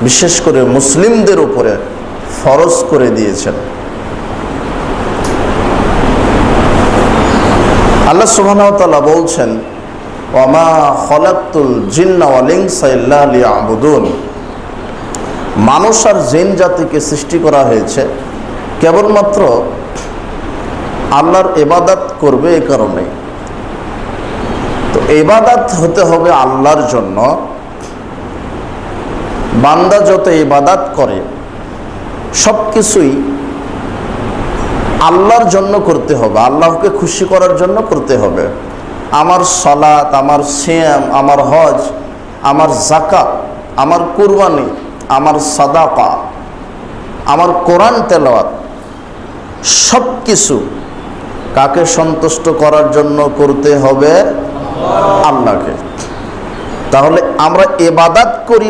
বিশেষ করে মুসলিমদের উপরে ফরজ করে দিয়েছেন। আল্লাহ সুবহানাহু ওয়া তাআলা বলছেন, ওয়ামা খলাকতুল জিন্না ওয়াল ইনসা ইল্লা লিয়াবুদুন, মানুষ আর জিন জাতিকে সৃষ্টি করা হয়েছে কেবলমাত্র আল্লাহর ইবাদত করবে এই কারণে। তো ইবাদত হতে হবে আল্লাহর জন্য। বান্দা যত ইবাদত করে সব কিছুই আল্লাহর জন্য করতে হবে, আল্লাহকে খুশি করার জন্য করতে হবে। আমার সালাত, আমার সিয়াম, আমার হজ, আমার যাকাত, আমার কুরবানি, আমার সাদাকা, আমার কোরআন তেলাওয়াত, সব কিছু কাকে সন্তুষ্ট করার জন্য করতে হবে? আল্লাহকে। তাহলে আমরা ইবাদত করি